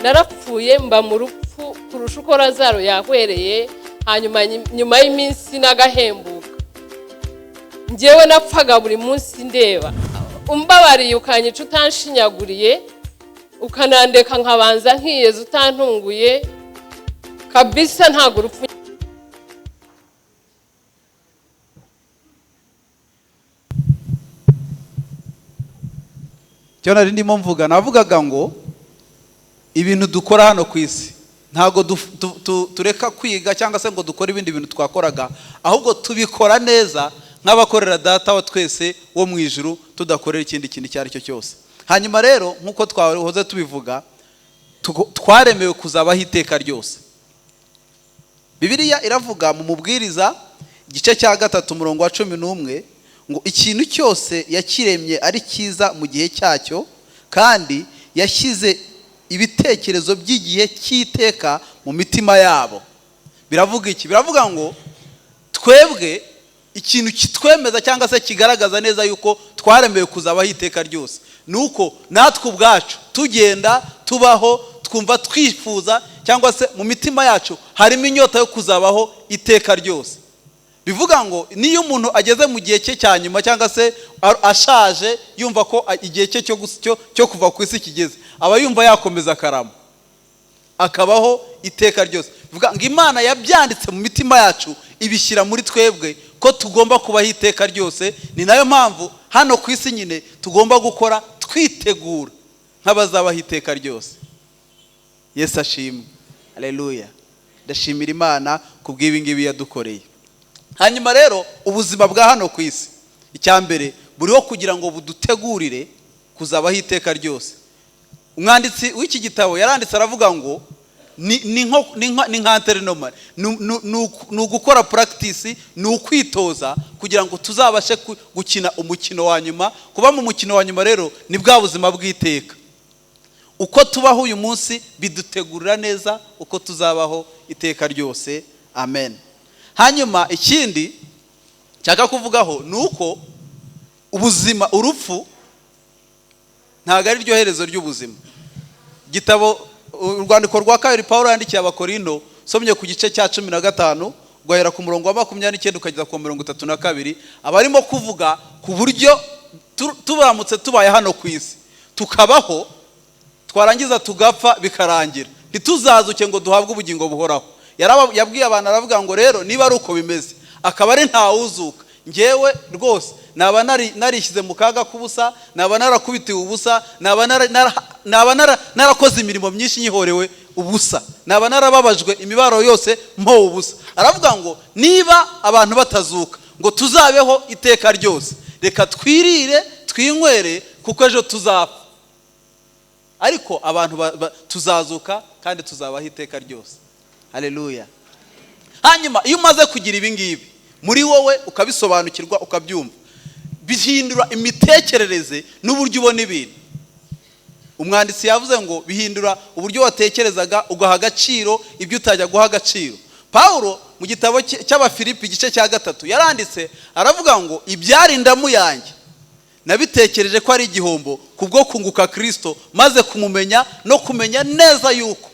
narapfuye mba mu rupfu kurusha uko Lazaro yahwereye, hanyuma nyuma y'iminsi n'agahembuka. Njyewe napfaga buri munsi ndeba, umbabariye ukanyica utanshinyaguriye, ukanandeka nkabanza nkiyeza utantunguye, kabisa ntago urupfu. Cyo nari ndimo mvuga, navugaga ngo ibintu dukora hano ku isi ntago tureka kwiga cyangwa se ngo dukore ibindi bintu twakoraga, ahubwo tubikora neza nk'abakorera data wa twese wo mu ijuru, tudakorera ikindi kintu cyari cyo cyose. Hanyuma rero nkuko twahoze tubivuga, twaremewe kuzabaho iteka ryose. Bibiliya iravuga mu mubwiriza igice cya 3 umurongo wa 11 ngo ikintu cyose yakiremye ari cyiza mu gihe cyacyo, kandi yashyize ibitekerezo by'igihe cy'iteka mu mitima yabo. Biravuga iki? Biravuga ngo twebwe ikintu kitwemeza cyangwa se kigaragaza neza yuko twaremewe kuzabaho iteka ryose, nuko natwe ubwacu tugenda tubaho twumva twifuza, cyangwa se mu mitima yacu harimo inyota yo kuzabaho iteka ryose. Bivuga ngo niyo umuntu ageze mu gihe cye cya nyuma cyangwa se ashaje, yumva ko igihe cye cyo kuva ku isi kigeze, aba yumva yakomeza akarama akabaho iteka ryose. Bivuga ngo Imana yabyanditse mu mitima yacu, ibishyira muri twebwe ko tugomba kubaho iteka ryose. Ni nayo mpamvu hano ku isi nyine tugomba gukora twitegura nk'abazabaho iteka ryose. Yesu ashimwe, haleluya. Ndashimira Imana kubw'ibi ngibi yadukoreye. Hanyuma rero ubuzima bwa hano ku isi, icyambere buriho kugira ngo budutegurire kuzabaho iteka ryose. Umwanditsi w'iki gitabo yaranditse aravuga ngo ni nka anterinoma, ni ugukora practice, ni ukwitoza kugira ngo tuzabashe gukina umukino wa nyuma. Kuba mu mukino wa nyuma rero ni bwa buzima bw'iteka. Uko tubaho uyu munsi bidutegurira neza uko tuzabaho iteka ryose. Amen. Hanyuma ikindi cyaka kuvugaho nuko ubuzima, urupfu ntago ari ryo herezo ry'ubuzima. Gitabo urwandiko rwa 2 Paulo yandikiye Abakorinto, somye ku gice cya 15 guhera ku murongo wa 29 ukageza ku 32, abarimo kuvuga ku buryo tubaramutse tubaye hano ku isi tukabaho, twarangiza tugapfa bikarangira, ntituzazuke ngo duhabwe ubugingo buhoraho. Yabwiye abantu aravuga ngo rero niba ari uko bimeze, akaba ari ntawuzuka, ngewe rwose naba narishyize mu kaga kubusa, naba narakubitiwe ubusa, naba narakoze imirimo myinshi nyihorewe ubusa, naba narababajwe imibaro yose mpo ubusa. Aravuga ngo niba abantu batazuka ngo tuzabeho iteka ryose, reka twirire twinywere kuko ejo tuzapfa. Ariko abantu tuzazuka kandi tuzabaho iteka ryose. Haleluya. Hanyuma iyo umaze kugira ibi ngibi muri wowe ukabisobanukirwa ukabyumva, bihindura imitekerereze n'uburyo ubona ibintu. Umwanditsi yavuze ngo bihindura uburyo watekerezaga, ugaha agaciro ibyo utajya guha agaciro. Paulo mu gitabo cy'Abafilipi igice cya 3 yaranditse aravuga ngo ibyari indamu yanjye nabitekereje ko ari igihombo kubwo kunguka Kristo, maze kumumenya no kumenya neza yuko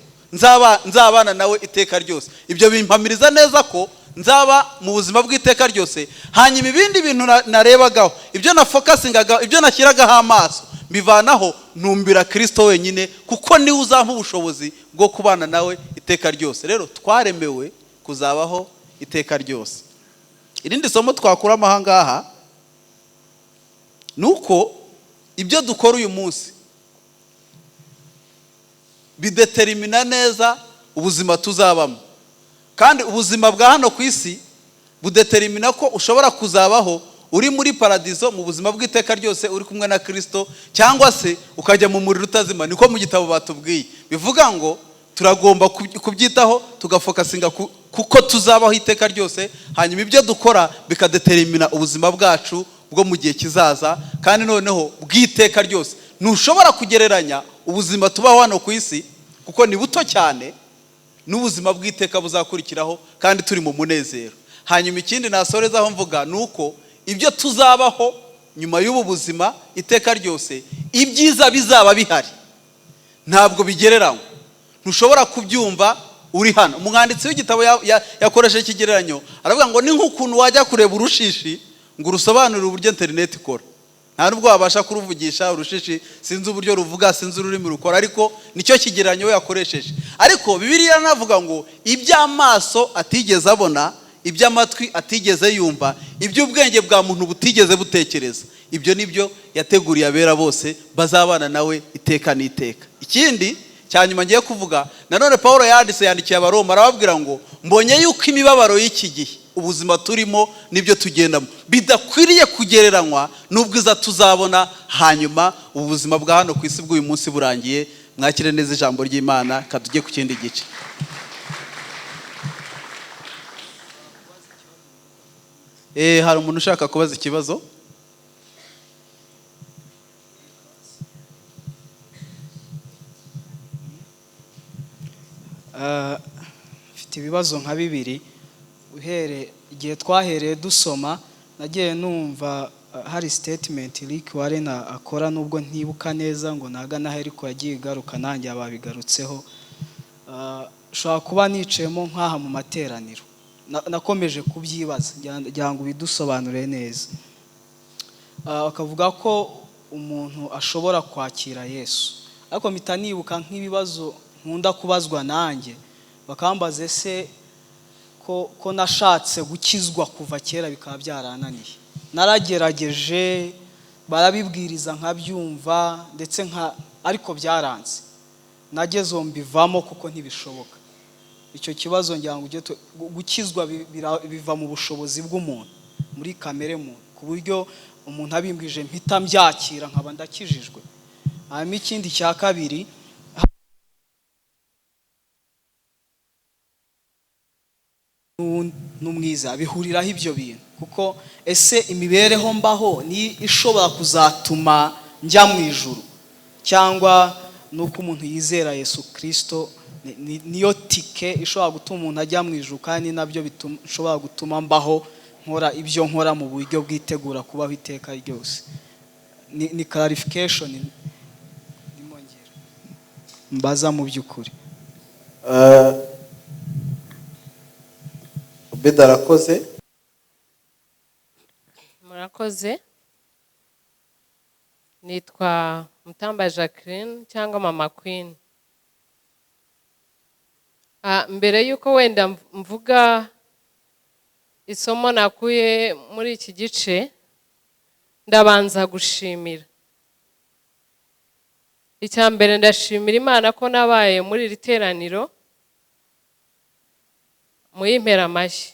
nzabana nawe iteka ryose. Ibyo bimpamiriza neza ko nzaba mu buzima bw'iteka ryose. Hanyuma ibindi bintu narebagaho, ibyo nafokasingaga, ibyo nashyiragaho amaso, mbivanaho ntumbira Kristo wenyine, kuko niwe uzampa ubushobozi bwo kubana nawe iteka ryose. Rero twaremewe kuzabaho iteka ryose. Irindi somo twakura amahangaha nuko ibyo dukora uyu munsi bidetermina neza ubuzima tuzabamo. Kandi ubuzima bwa hano ku isi budetermina ko ushobora kuzabaho uri muri paradizo mu buzima bw'iteka ryose uri kumwe na Kristo, cyangwa se ukajya mu muriro utazima. Niko mu gitabo batubwiye. Bivuga ngo turagomba kubyitaho, tugafokasinga kuko tuzabaho iteka ryose. Hanyuma ibyo dukora bikadetermina ubuzima bwacu bwo mu gihe kizaza, kandi noneho bw'iteka ryose. Ntushobora kugereranya ubuzima tubaho hano ku isi kuko ni buto cyane n'ubuzima bw'iteka buzakurikiraho, kandi turi mu munezero. Hanyuma ikindi nasorezaho mvuga nuko ibyo tuzabaho nyuma y'ubu buzima iteka ryose, ibyiza bizaba bihari, ntabwo bigereranywa. ntushobora kubyumva uri hano. Umwanditsi w'igitabo yakoresheje ikigereranyo aravuga ngo ni nk'ukuntu wajya kureba urushishi ngo urusobanurire uburyo internet ikora. Nta nubwo wabasha kuruvugisha urushishi, sinzi uburyo ruvuga, sinzi ururimi rukora, ariko nicyo kigereranyo we yakoresheje. Ariko Bibiliya navuga ngo iby'amaso atigeze abona, iby'amatwi atigeze yumva, iby'ubwenge bwa muntu butigeze butekereza, ibyo nibyo yateguriye abera bose bazabana nawe iteka n'iteka. Ikindi cyanyuma ngiye kuvuga, nanone Paulo yandikiye Abaroma arababwira ngo mbonye yuko imibabaro y'iki gihe ubuzima turimo nibyo tugendamo bidakwiriye kugereranywa n'ubwiza tuzabona hanyuma ubuzima bwa hano ku isi bw'uyu munsi burangiye. Mwakire neza ijambo ry'Imana, katujye ku kindi gice. Hari umuntu ushaka kubaza ikibazo? Mfite ibibazo nka bibiri. Igihe twahereye dusoma nagiye numva hari statement Rick Warren akora, nubwo ntibuka neza ngo nagana ariko yagiye igaruka nanjye ababigarutseho. Shobora kuba nicayemo nk'aha mu materaniro nakomeje kubyibaza ngira ngo bidusobanure neza. Akavuga ko umuntu ashobora kwakira Yesu, ariko mpita nibuka nk'ibibazo nkunda kubazwa nanjye, bakambaza ese ko nashatse gukizwa kuva kera bikaba byarananiye. Naragerageje, barabibwiriza nkabyumva ndetse ariko byaranze, nageze mbivamo kuko ntibishoboka. Icyo kibazo ngira ngo gukizwa biva mu bushobozi bw'umuntu, muri kamere muntu, ku buryo umuntu abimbwije mpita mbyakira nkaba ndakijijwe. Hanyuma ikindi cya kabiri, n'umwiza bihuriraho ibyo bintu, kuko ese imibereho mbaho ni ishobora kuzatuma njya mu ijuru, cyangwa nuko umuntu yizera Yesu Kristo niyo tike ishobora gutuma umuntu ajya mu ijuru, kandi nabyo bishobora gutuma mbaho nkora ibyo nkora mu buryo bwitegura kubaho iteka ryose. Ni clarification ndimongera mbaza mu by'ukuri. Bedarakoze. Murakoze. Nitwa Mutamba Jacqueline cyangwa Mama Queen. Mbere yuko wenda mvuga isomo nakuye muri iki gice, ndabanza gushimira. Icya mbere ndashimira Imana ko nabaye muri iri teraniro. Muyimpera amashyi.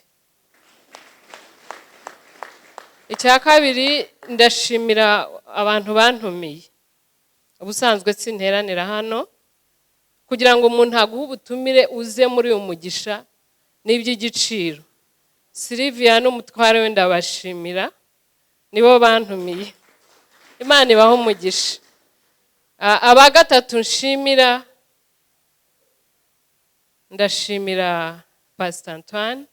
Icya kabiri ndashimira abantu bantumiye. Ubusanzwe sinteranira hano, kugira ngo umuntu aguhe ubutumire uze muri uyu mugisha n'iby'igiciro. Sylvia n'umutware we ndabashimira, nibo bantumiye. Imana ibahe umugisha. Aba gatatu nshimira, ndashimira Pastor Antoine.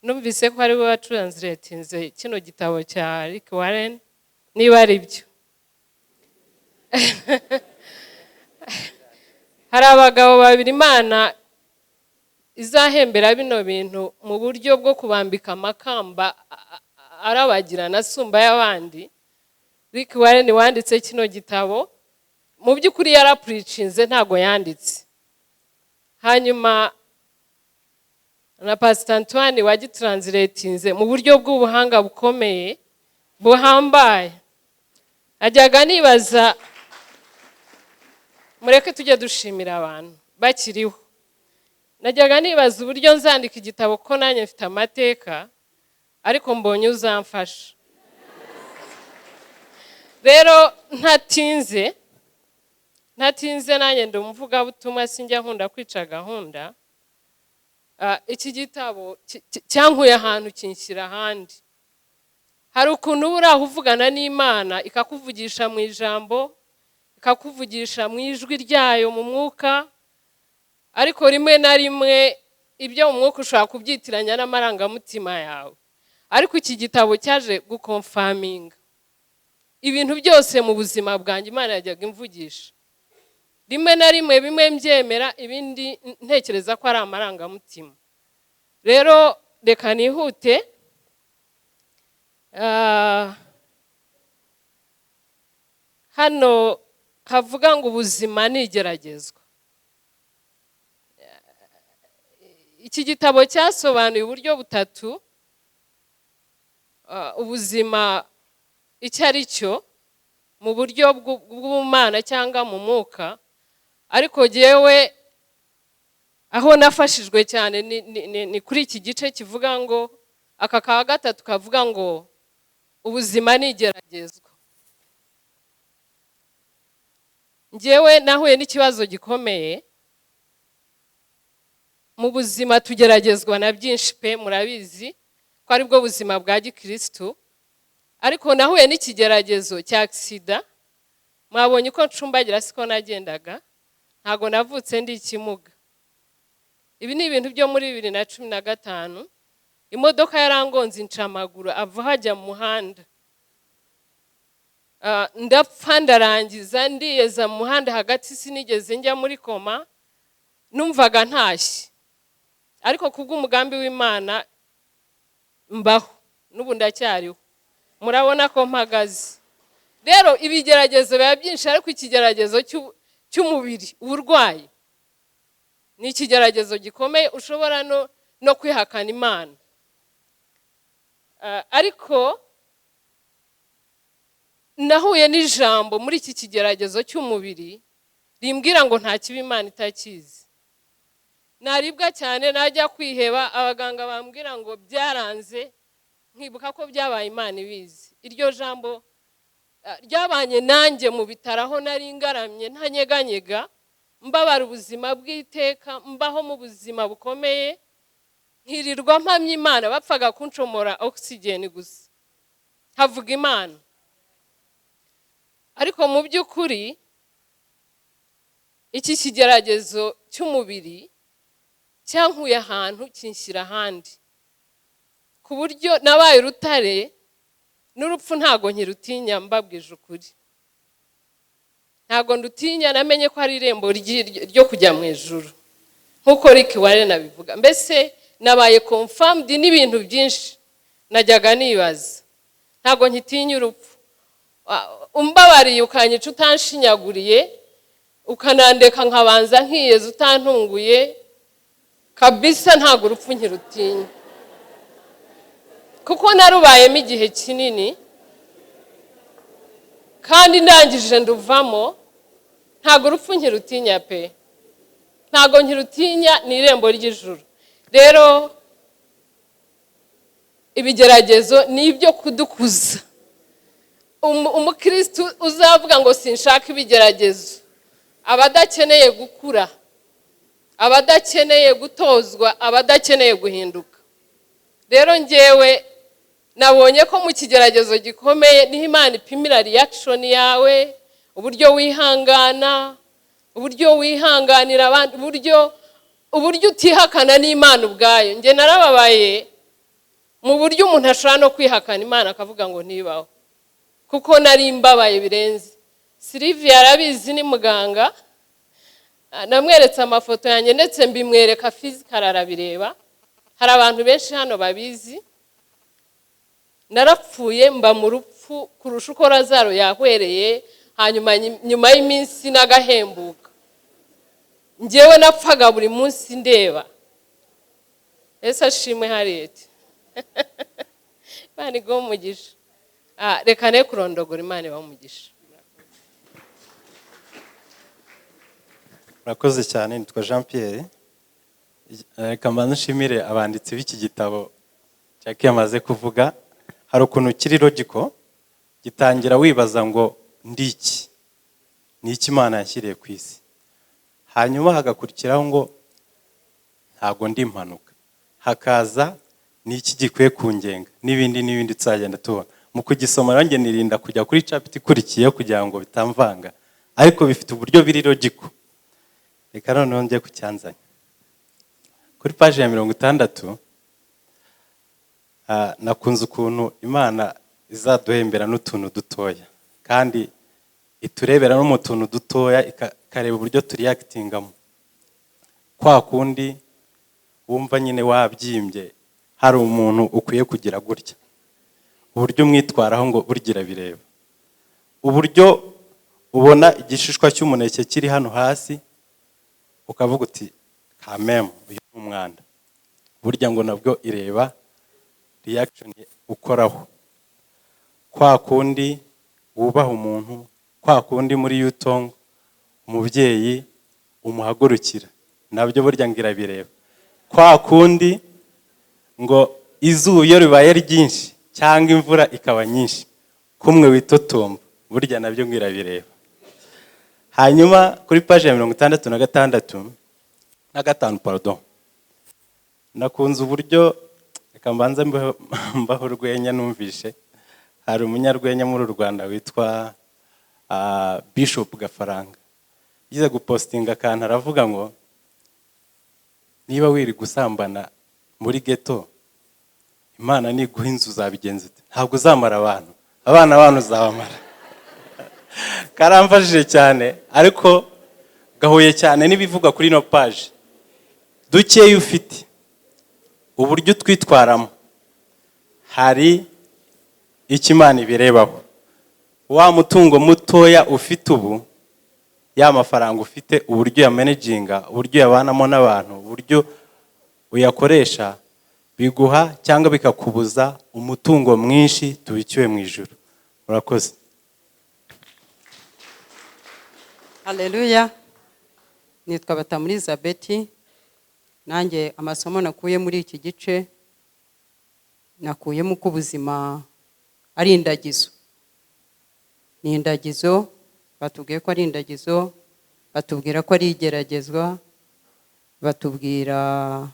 Numvise ko ari we watranslatinze kino gitabo cya Rick Warren, niba ari byo. Hari abagabo babiri Imana izahembera bino bintu mu buryo bwo kubambika amakamba arabagirana asumba y'abandi. Rick Warren wanditse kino gitabo, mu by'ukuri yarapreachinze ntago yanditse. Hanyuma na Pastor Antoine wagitranslatinze mu buryo bw'ubuhanga bukomeye buhambaye. Ajyaga nibaza, mureke tujye dushimira abantu bakiriho. Najyaga nibaza uburyo nzandika igitabo ko nanjye mfite amateka, ariko mbonye uzamfasha. Rero ntatinze nanjye ndi umuvugabutumwa, sinjya nkunda kwica gahunda. Iki gitabo cyankuye ahantu kinshyira ahandi. Hari ukuntu uba uraho uvugana n'Imana ikakuvugisha mu ijambo, ikakuvugisha mu ijwi ryayo mu mwuka, ariko rimwe na rimwe ibyo mu mwuka ushobora kubyitiranya n'amarangamutima yawe. Ariko iki gitabo cyaje gukonfaminga ibintu byose mu buzima bwanjye Imana yajyaga imvugisha. rimwe na rimwe bimwe mbyemera ibindi ntekereza ko ari amarangamutima. Rero reka nihute. Hano havuga ngo ubuzima ni igeragezwa. Iki gitabo cyasobanuye uburyo butatu ubuzima icyo ari cyo mu buryo bw'ubumana cyangwa mu mwuka, ariko jyewe aho nafashijwe cyane ni kuri iki gice kivuga ngo aka ka gatatu kavuga ngo ubuzima ni igeragezwa. Njyewe nahuye n'ikibazo gikomeye mu buzima, tugeragezwa na byinshi pe, murabizi ko ari bwo buzima bwa gikristo, ariko nahuye n'ikigeragezo cya aksida. Mwabonye ko ncumbagira siko nagendaga, ntago navutse ndi ikimuga. Ibi ni ibintu byo muri 2015. Imodoka yarangonze incamaguru ava hajya mu muhanda, ndapfa ndarangiza ndiyeza mu muhanda hagati, sinigeze njya muri koma, numvaga ntashye, ariko kubw'umugambi w'Imana mbaho n'ubu ndacyariho, murabona ko mpagaze. Rero ibigeragezo biba byinshi, ariko ikigeragezo cy'umubiri, uburwayi, ni ikigeragezo gikomeye ushobora no kwihakana Imana. Ariko nahuye n'ijambo muri iki kigeragezo cy'umubiri rimbwira ngo nta kibi Imana itakizi. Naribwa cyane, najya kwiheba, abaganga bambwira ngo byaranze, nkibuka ko byabaye Imana ibizi. Iryo jambo ryabanye nanjye mu bitaro aho nari ngaramye ntanyeganyega, mbabara ubuzima bw'iteka, mbaho mu buzima bukomeye, nkirirwa mpamya Imana, bapfaga kunshomora oxygen gusa havuga Imana. Ariko mu by'ukuri iki kigeragezo cy'umubiri cyankuye ahantu kinshyira ahandi, ku buryo nabaye urutare, n'urupfu ntago nkirutinya, mbabwije ukuri ntago ndutinya. Namenye ko ari irembo ryo kujya mu ijuru, nkuko Rick Warren abivuga. Mbese nabaye confirmed n'ibintu byinshi najyaga nibaza, ntago nkitinya urupfu. Umbabariye ukanyica utanshinyaguriye, ukanandeka nkabanza nkiyeza utantunguye, kabisa ntago urupfu nkirutinya, kuko narubayemo igihe kinini kandi ndangije nduvamo. Ntago urupfu nkirutinya pe, ntago nkirutinya, ni irembo ry'ijuru. Rero ibigeragezo ni ibyo kudukuza. Umukristo uzavuga ngo sinshaka ibigeragezo, abadakeneye gukura, abadakeneye gutozwa, abadakeneye guhinduka. Rero njyewe nabonye ko mu kigeragezo gikomeye niho Imana ipimira reaction yawe, uburyo wihangana, uburyo wihanganira abandi, uburyo utihakana n'Imana ubwayo. Nge narababaye mu buryo umuntu ashobora no kwihakana Imana akavuga ngo ntibaho, kuko nari mbabaye birenze. Sylvia arabizi, ni muganga, namweretse amafoto yanjye ndetse mbimwereka physical arabireba. Hari abantu benshi hano babizi. Narapfuye, mba mu rupfu kurusha uko Lazaro yahwereye, hanyuma nyuma y'iminsi n'agahembuka. Njyewe napfaga buri munsi ndeba. Ese ashimwe harete. Imana igomba umugisha. Reka ne kurondogora, Imana iba umugisha. Murakoze cyane. Nitwa Jean Pierre. Reka mbanze nshimire abanditsi b'iki gitabo cyaki yamaze kuvuga. Hari ukuntu kiri logical, gitangira wibaza ngo ndiki, ni iki Imana yashyiriye ku isi, hanyuma hagakurikiraho ngo ntago ndi impanuka, hakaza ni iki gikwiye kungenga, n'ibindi tuzagenda tubona. Mu kugisoma nanjye nirinda kujya kuri chapter ikurikiye kugira ngo bitamvanga, ariko bifite uburyo biri logical. Reka noneho njye kucyanzanya kuri page ya 60. Nakunze ukuntu Imana izaduhembera n'utuntu dutoya kandi iturebera no mu tuntu dutoya ikareba uburyo turiyakitingamo. Kwa kundi wumva nyine wabyimbye hari umuntu ukwiye kugira gutya, uburyo umwitwaraho ngo burgira bireba, uburyo ubona igishishwa cy'umuneke kiri hano hasi ukavuga uti kameme uyu ni umwanda, burya ngo nabwo ireba reaction ukoraho. Kwa kundi wubaha umuntu, kwa kundi muri yutongo umubyeyi umuhagurukira, nabyo burya ngira bireba. Kwa kundi ngo izuba iyo ribaye ryinshi cyangwa imvura ikaba nyinshi kumwe witotomba, burya nabyo ngira bireba. Hanyuma kuri page ya 66 na 5 pardon, nakunze uburyo, reka mbanza mbaho urwenya numvishe. Hari umunyarwenya muri Rwanda witwa Bishop Gafaranga, yize gupostinga akantu aravuga ngo niba wiri gusambana muri ghetto, Imana niguha inzu uzabigenza ute? Ntabwo uzamara abana abantu uzabamara. Karamfashije cyane, ariko gahuye cyane n'ibivugwa kuri no page. Dukeye ufite uburyo twitwaramo, hari ikimana ibirebaho. Wa mutungo mutoya ufite ubu, ya mafaranga ufite, uburyo ya managinga, uburyo yabanamo n'abantu, uburyo uyakoresha, biguha cyangwa bikakubuza umutungo mwinshi tubikiwe mu ijuru. Murakoze. Haleluya. Nitwa Batamuri Elizabeth. Nanjye amasomo nakuye muri iki gice nakuyemo ko ubuzima ari indagizo. Ni indagizo, batubwiye ko ari indagizo, batubwira ko ari igeragezwa, batubwira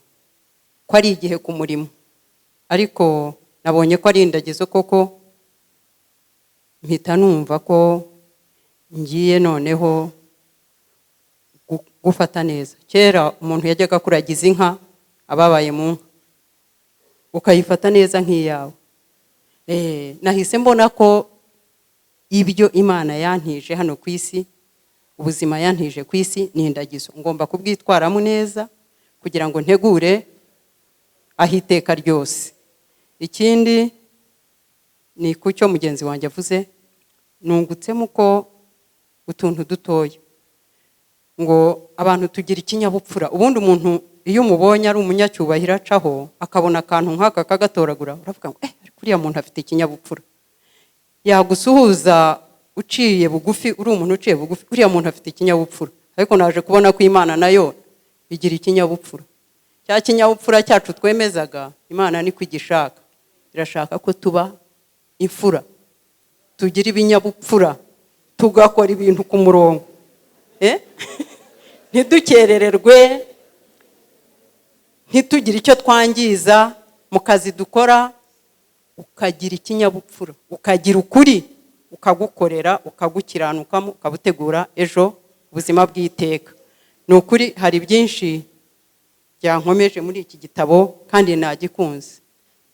ko ari igihe ku murimo. Ariko nabonye ko ari indagizo koko, mpita numva ko ngiye noneho gufata neza. Kera umuntu yajyaga kuragiza inka ababaye mu nka, ukayifata neza nk'iyawe. Nahise mbona ko ibyo Imana yantije hano ku isi, ubuzima yantije ku isi ni indagizo, ngomba kubwitwaramo neza kugira ngo ntegure ahiteka ryose. Ikindi ni kucyo mugenzi wanjye avuze, nungutsemo ko utuntu dutoya ngo abantu tugira ikinyabupfura. Ubundi umuntu iyo umubonye ari umunyacyubahiro acaho akabona akantu nk'aka kagatoragura, uravuga ngo kuriya muntu afite ikinyabupfura. Yagusuhuza uciye bugufi, uri umuntu uciye bugufi, uriya muntu afite ikinyabupfura. Ariko naje kubona ko Imana nayo igira ikinyabupfura. Cya kinyabupfura cyacu twemezaga, Imana ni kwigishaka, irashaka ko tuba imfura, tugira ibinyabupfura, tugakora ibintu ku murongo. Ntidukerererwe, ntitugire icyo twangiza mu kazi dukora. Ukagira ikinyabupfura, ukagira ukuri, ukagukorera, ukagukiranukamo, ukabutegura ejo ubuzima bw'iteka. Ni ukuri hari byinshi byankomeje muri iki gitabo kandi nagikunze.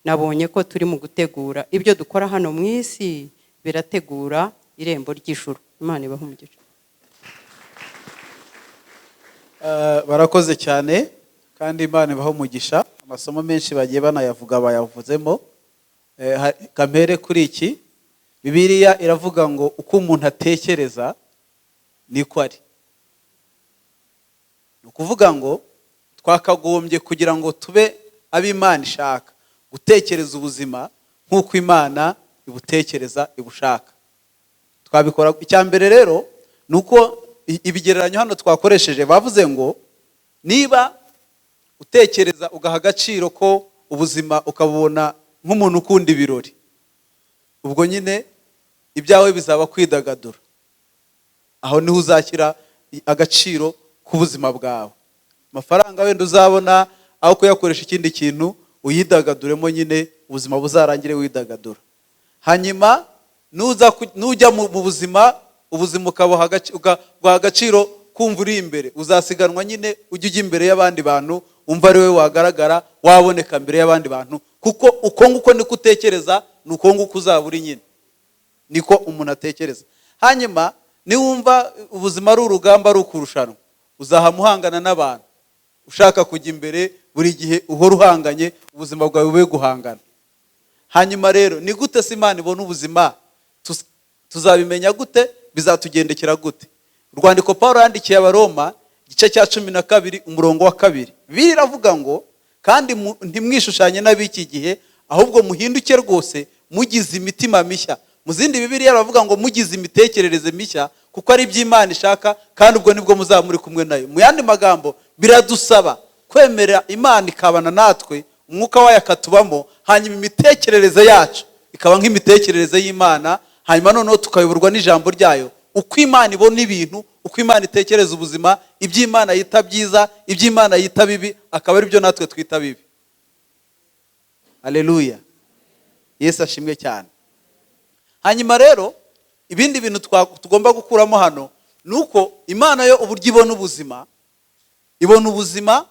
Nabonye ko turi mu gutegura ibyo dukora hano mu isi, birategura irembo ry'ijuru. Imana ibahe umugisha. Barakoze cyane kandi Imana ibahe umugisha. Amasomo menshi bagiye banayavuga bayavuzemo. Kamere kuri iki, Bibiliya iravuga ngo uko umuntu atekereza niko ari. Ni ukuvuga ngo twakagombye kugira ngo tube ab'Imana ishaka, gutekereza ubuzima nk'uko Imana ibutekereza ibushaka. Twabikora. Icya mbere rero ni uko ibigereranyo hano twakoresheje bavuze ngo niba utekereza ugaha agaciro ko ubuzima ukabona nk'umuntu ukunda ibirori, ubwo nyine ibyawe bizaba kwidagadura. Aho niho uzashyira agaciro k'ubuzima bwawe. Amafaranga wenda uzabona aho kuyakoresha ikindi kintu, uyidagaduremo, nyine ubuzima buzarangire widagadura. Hanyuma nujya mu buzima, ubuzima ukabuha agaciro kumva uri imbere, uzasiganwa nyine ujya imbere y'abandi bantu, umva ari we wagaragara, waboneka mbere y'abandi bantu, kuko uko nguko niko utekereza, nuko nguko uzaba uri nyine, niko umuntu atekereza. Hanyuma niwumva ubuzima ari urugamba ari ukurushanwa, uzahamuhangana n'abantu ushaka kujya imbere, buri gihe uhora uhanganye, ubuzima bwawe bube guhangana. Hanyuma rero ni gute se Imana ibona ubuzima? Tuzabimenya gute? Bizatugendekera gute? Urwandiko Paulo yandikiye Abaroma igice cya 12 umurongo wa 2, Bibiliya iravuga ngo kandi ntimwishushanye n'abiki gihe, ahubwo muhinduke rwose mugize imitima mishya. Mu zindi Bibiliya iravuga ngo mugize imitekerereze mishya, kuko ari iby'Imana ishaka, kandi ubwo nibwo muzaba muri kumwe nayo. Mu yandi magambo, biradusaba kwemera Imana ikabana natwe, umwuka wayo akatubamo, hanyuma imitekerereze yacu ikaba nk'imitekerereze y'Imana, hanyuma noneho tukayoborwa n'ijambo ryayo, uko Imana ibona ibintu, uko Imana itekereza ubuzima, iby'Imana yita byiza, iby'Imana yita bibi, akaba ari byo natwe twita bibi. Haleluya, Yesu ashimwe cyane. Hanyuma rero ibindi bintu tugomba gukuramo hano nuko Imana yo uburyo ibona ubuzima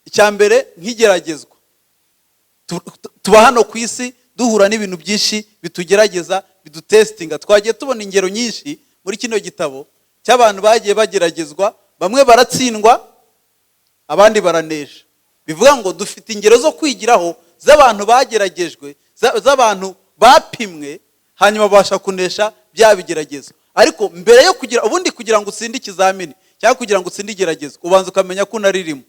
icyambere nk'igeragezwa. Tuba hano ku isi duhura n'ibintu byinshi bitugerageza, bidutestinga. Twagiye tubona ingero nyinshi muri kino gitabo cy'abantu bagiye bageragezwa, bamwe baratsindwa abandi baranesha. Bivuga ngo dufite ingero zo kwigiraho z'abantu bageragejwe, z'abantu bapimwe, hanyuma babasha kunesha bya bigeragezo. Ariko mbere yo kugira ngo utsinde ikizamini cyangwa kugira ngo utsinde igeragezwa, ubanza ukamenya ko unaririmo.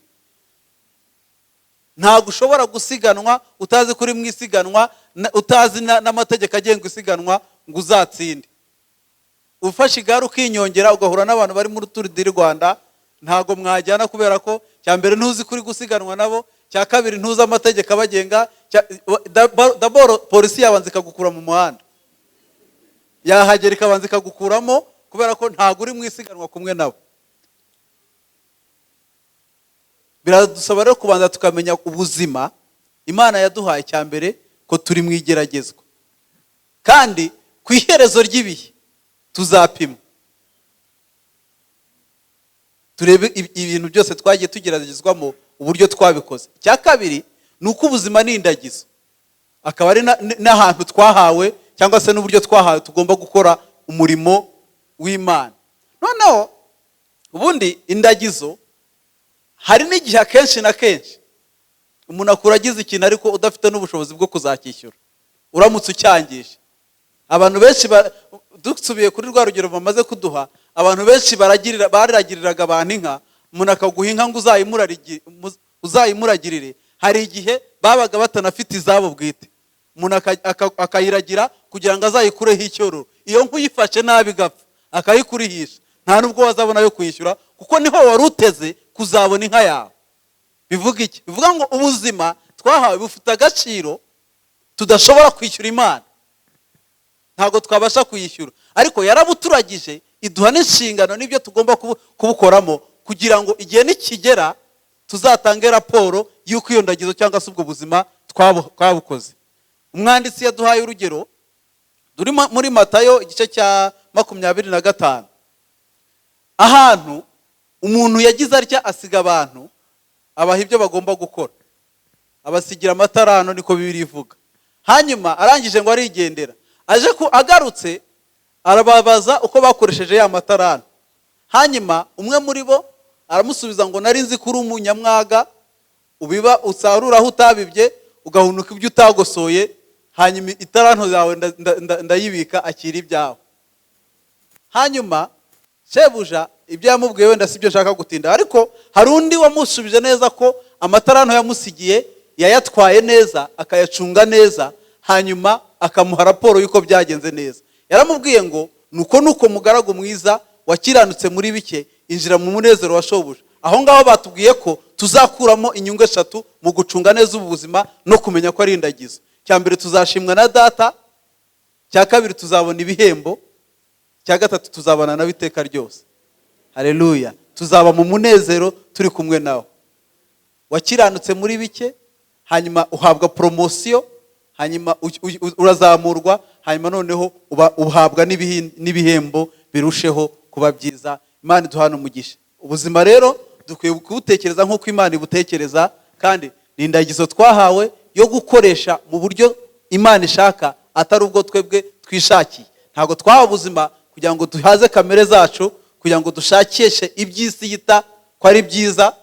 Ntabwo ushobora gusiganwa utazi kuri mu isiganwa, utazi n'amategeko agenga isiganwa ngo uzatsinde. Ufashe igare ukinyongera ugahura n'abantu bari muri Tour du Rwanda, ntago mwajyana kubera ko cyambere ntuzi kuri gusiganwa nabo, cya kabiri ntuzi amategeko abagenga, d'abord polisi yabanza ikagukura mu muhanda, yahagera ikabanza ikagukuramo kubera ko ntago uri mu isiganwa kumwe nabo. Biradusaba rero kubanza tukamenya ubuzima Imana yaduhaye cyambere ko turi mu igeragezwa, kandi ku iherezo ry'ibihe tuzapima turebe ibintu byose twagiye tugeragezwamo uburyo twabikoze. Cya kabiri nuko ubuzima ni indagizo, akaba ari n'ahantu twahawe cyangwa se n'uburyo twahawe tugomba gukora umurimo w'Imana. Noneho ubundi indagizo hari n'igihe akenshi na kenshi umuntu akuragiza ikintu ariko udafite n'ubushobozi bwo kuzacyishyura, uramutse ucyangije. Abantu benshi dusubiye kuri rwa rugero bamaze kuduha, abantu benshi baragiriraga abantu inka, umuntu akaguha inka ngo uzayimuragirire. Hari igihe babaga batanafite izabo bwite, umuntu akayiragira kugira ngo azayikureho icyororo. Iyo nka uyifashe nabi gapfa akayikurihisha, nta nubwo wazabona yo kwishyura, kuko niho wari uteze kuzabona inka yawe. Bivuga iki? Bivuga ngo ubuzima twahawe bufite agaciro tudashobora kwishyura Imana, ntago twabasha kuyishyura, ariko yarabuturagije iduha n'inshingano n'ibyo tugomba kubukoramo, kugira ngo igihe nikigera tuzatange raporo y'uko iyo ndagizo cyangwa se ubwo buzima twabukoze. Umwanditsi yaduhaye urugero duri muri Matayo igice cya 25, ahantu umuntu yagize atya asiga abantu, abaha ibyo bagomba gukora, abasigira amatarano, niko Bibiliya ivuga. Hanyuma arangije ngo arigendera, agarutse arababaza uko bakoresheje ya matarano. Hanyuma umwe muri bo aramusubiza ngo nari nzi kuri umunyamwaga, ubiba usarura aho utabibye, ugahunuka ibyo utagosoye, hanyuma itaranto yawe ndayibika akira ibyawe. Hanyuma shebuja ibyo yamubwiye wenda sibyo nshaka gutinda, ariko hari undi wamusubije neza ko amataranto yamusigiye yayatwaye neza, akayacunga neza, hanyuma akamuha raporo yuko byagenze neza. Yaramubwiye ngo nuko mugaragu mwiza wakiranutse muri bike, injira mu munezero wa shobuja. Aho ngaho batubwiye ko tuzakuramo inyungu 3 mu gucunga neza ubuzima no kumenya ko ari indagizo. Cya mbere tuzashimwa na data, cya kabiri tuzabona ibihembo, cya gatatu tuzabana na biteka ryose. Haleluya, tuzaba mu munezero turi kumwe nawe. Wakiranutse muri bike, hanyuma uhabwa promotion, hanyuma urazamurwa, hanyuma noneho uhabwa n'ibihembo birusheho kuba byiza. Imana iduhana umugisha. Ubuzima rero dukwiye kubutekereza nk'uko Imana ibutekereza, kandi ni indagizo twahawe yo gukoresha mu buryo Imana ishaka, atari ubwo twebwe twishakiye. Ntabwo twahawe ubuzima kugira ngo duhaze kamere zacu, kugira ngo dushakishe iby'isi yita ko ari byiza,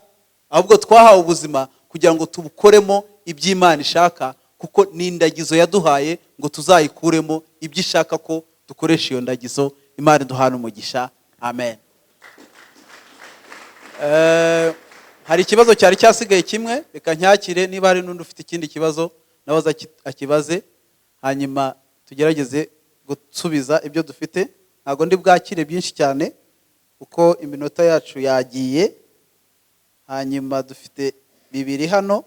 ahubwo twahawe ubuzima kugira ngo tubukoremo iby'Imana ishaka, kuko ni indagizo yaduhaye ngo tuzayikuremo ibyo ishaka ko dukoresha iyo ndagizo. Imana iduhana umugisha, amen. Hari ikibazo cyari cyasigaye kimwe, reka ncyakire, niba hari n'undi ufite ikindi kibazo nawe akibaze, hanyuma tugerageze gusubiza ibyo dufite. Ntabwo ndi bwakire byinshi cyane kuko iminota yacu yagiye, hanyuma dufite bibiri hano.